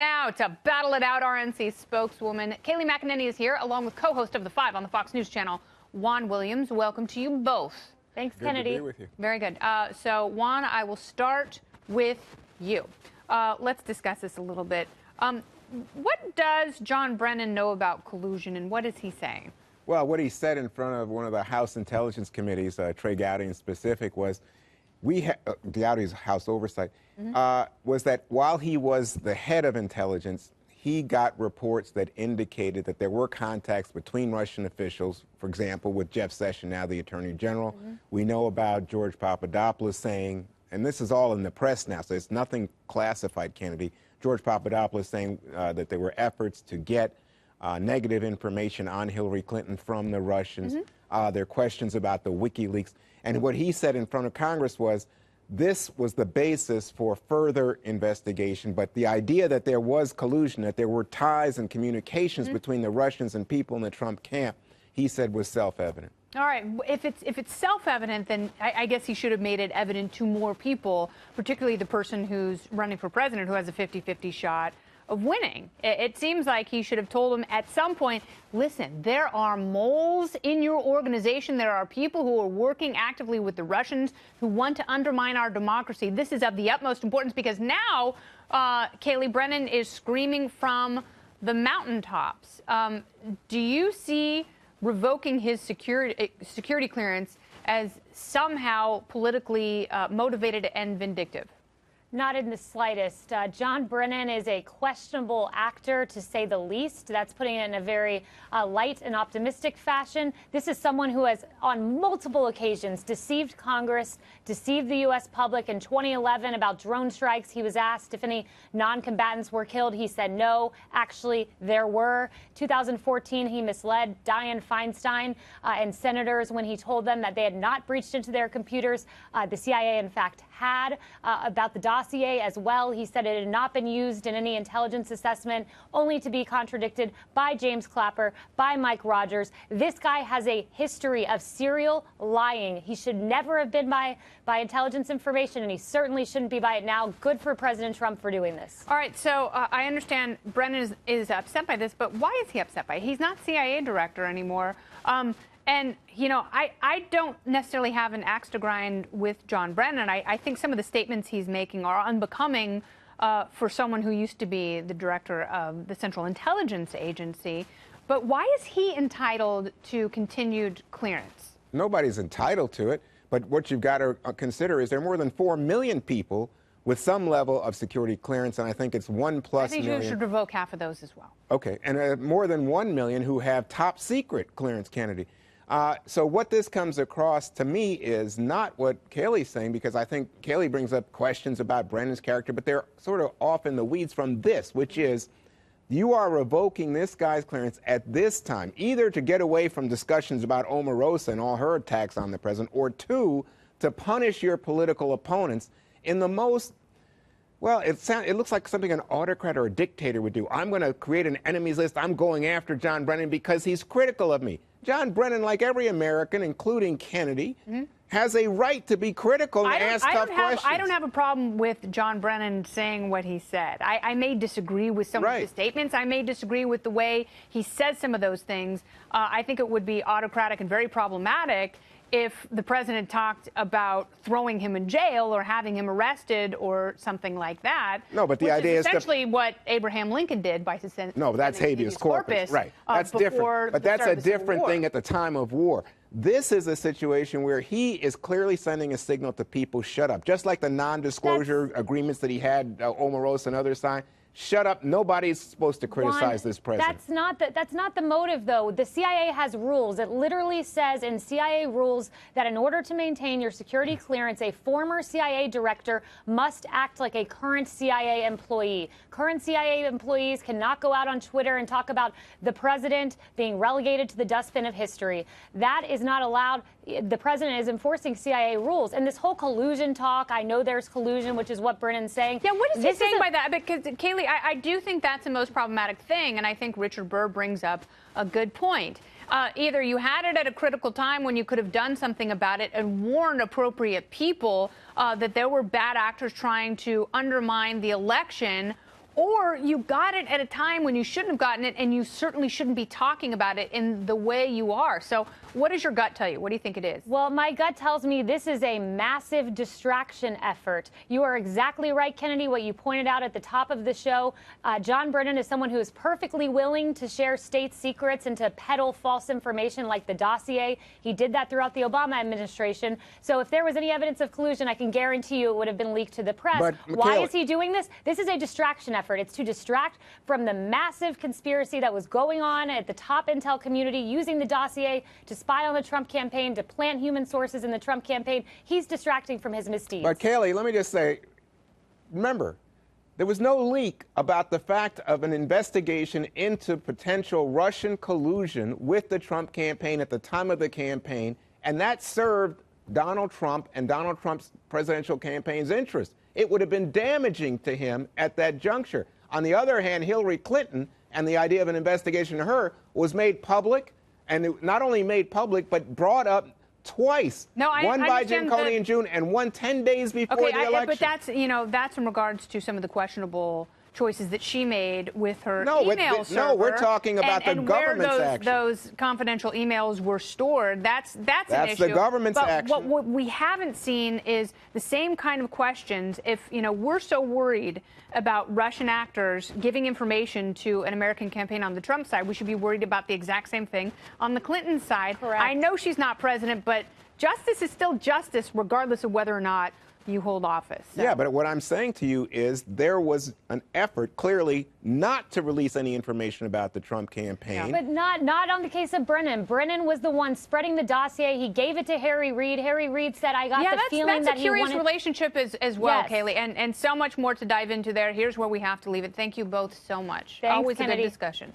Now to battle it out, RNC spokeswoman Kayleigh McEnany is here, along with co-host of The Five on the Fox News channel, Juan Williams. Welcome to you both. Thanks, Good Kennedy. to be with you. Very good. So, Juan, I will start with you. Let's discuss this a little bit. What does John Brennan know about collusion, and what is he saying? Well, what he said in front of one of the House Intelligence Committees, Trey Gowdy in specific, was Gowdy's House Oversight, was that while he was the head of intelligence, he got reports that indicated that there were contacts between Russian officials, for example, with Jeff Sessions, now the Attorney General. We know about George Papadopoulos saying, and this is all in the press now, so it's nothing classified, Kennedy, George Papadopoulos saying that there were efforts to get negative information on Hillary Clinton from the Russians. There are questions about the WikiLeaks. And what he said in front of Congress was, this was the basis for further investigation, but the idea that there was collusion, that there were ties and communications between the Russians and people in the Trump camp, he said was self-evident. All right. If it's self-evident, then I guess he should have made it evident to more people, particularly the person who's running for president, who has a 50-50 shot of winning. It seems like he should have told them at some point, listen, there are moles in your organization. There are people who are working actively with the Russians who want to undermine our democracy. This is of the utmost importance because now Kayleigh Brennan is screaming from the mountaintops. Do you see revoking his security clearance as somehow politically motivated and vindictive? Not in the slightest. John Brennan is a questionable actor, to say the least. That's putting it in a very light and optimistic fashion. This is someone who has, on multiple occasions, deceived Congress, deceived the U.S. public. In 2011, about drone strikes, he was asked if any non-combatants were killed. He said no. Actually, there were. 2014, he misled Dianne Feinstein and senators when he told them that they had not breached into their computers. The CIA, in fact, had about the dossier as well. He said it had not been used in any intelligence assessment, only to be contradicted by James Clapper, by Mike Rogers. This guy has a history of serial lying. He should never have been by intelligence information, and he certainly shouldn't be by it now. Good for President Trump for doing this. All right, so I understand Brennan is upset by this, but why is he upset by it? He's not CIA director anymore. And, you know, I don't necessarily have an axe to grind with John Brennan. I think some of the statements he's making are unbecoming for someone who used to be the director of the Central Intelligence Agency. But why is he entitled to continued clearance? Nobody's entitled to it, but what you've got to consider is there are more than 4 million people with some level of security clearance, and I think it's 1+ million. I think you should revoke half of those as well. Okay, and more than 1 million who have top secret clearance, Kennedy. So what this comes across to me is not what Kayleigh's saying, because I think Kayleigh brings up questions about Brennan's character, but they're sort of off in the weeds from this, which is you are revoking this guy's clearance at this time, either to get away from discussions about Omarosa and all her attacks on the president, or two, to punish your political opponents in the most, well, it looks like something an autocrat or a dictator would do. I'm going to create an enemies list. I'm going after John Brennan because he's critical of me. John Brennan, like every American, including Kennedy, has a right to be critical and ask tough questions. I don't have a problem with John Brennan saying what he said. I may disagree with some of his statements. I may disagree with the way he says some of those things. I think it would be autocratic and very problematic if the president talked about throwing him in jail or having him arrested or something like that. No, but the idea is essentially what Abraham Lincoln did by suspending. No, but that's habeas corpus. Right. That's different. But that's a different thing at the time of war. This is a situation where he is clearly sending a signal to people, shut up. Just like the non-disclosure agreements that he had, Omarosa and others signed. Shut up. Nobody's supposed to criticize this president. That's not the motive, though. The CIA has rules. It literally says in CIA rules that in order to maintain your security clearance, a former CIA director must act like a current CIA employee. Current CIA employees cannot go out on Twitter and talk about the president being relegated to the dustbin of history. That is not allowed. The president is enforcing CIA rules. And this whole collusion talk, I know there's collusion, which is what Brennan's saying. Yeah, what is he saying by that? Because, Kayleigh, I do think that's the most problematic thing, and I think Richard Burr brings up a good point. Either you had it at a critical time when you could have done something about it and warned appropriate people that there were bad actors trying to undermine the election, or you got it at a time when you shouldn't have gotten it, and you certainly shouldn't be talking about it in the way you are. So what does your gut tell you? What do you think it is? Well, my gut tells me this is a massive distraction effort. You are exactly right, Kennedy, what you pointed out at the top of the show. John Brennan is someone who is perfectly willing to share state secrets and to peddle false information like the dossier. He did that throughout the Obama administration. So if there was any evidence of collusion, I can guarantee you it would have been leaked to the press. But, why is he doing this? This is a distraction effort. It's to distract from the massive conspiracy that was going on at the top intel community, using the dossier to spy on the Trump campaign, to plant human sources in the Trump campaign. He's distracting from his misdeeds. But Kayleigh, let me just say, remember, there was no leak about the fact of an investigation into potential Russian collusion with the Trump campaign at the time of the campaign, and that served Donald Trump and Donald Trump's presidential campaign's interest. It would have been damaging to him at that juncture. On the other hand, Hillary Clinton and the idea of an investigation to her was made public, and it not only made public, but brought up twice. No, one by understand Jim Comey in June and one 10 days before the election. But that's, that's in regards to some of the questionable choices that she made with her No, email server. no, we're talking about the government's where action. those confidential emails were stored. That's an issue. That's the government's but action. What we haven't seen is the same kind of questions. If we're so worried about Russian actors giving information to an American campaign on the Trump side, we should be worried about the exact same thing on the Clinton side. Correct. I know she's not president, but justice is still justice, regardless of whether or not you hold office. So. Yeah, but what I'm saying to you is there was an effort, clearly, not to release any information about the Trump campaign. But not on the case of Brennan. Brennan was the one spreading the dossier. He gave it to Harry Reid. Harry Reid said, I got the feeling that he wanted... that's a curious relationship as well, Yes. Kayleigh, and so much more to dive into there. Here's where we have to leave it. Thank you both so much. Thanks, Always Kennedy. a good discussion.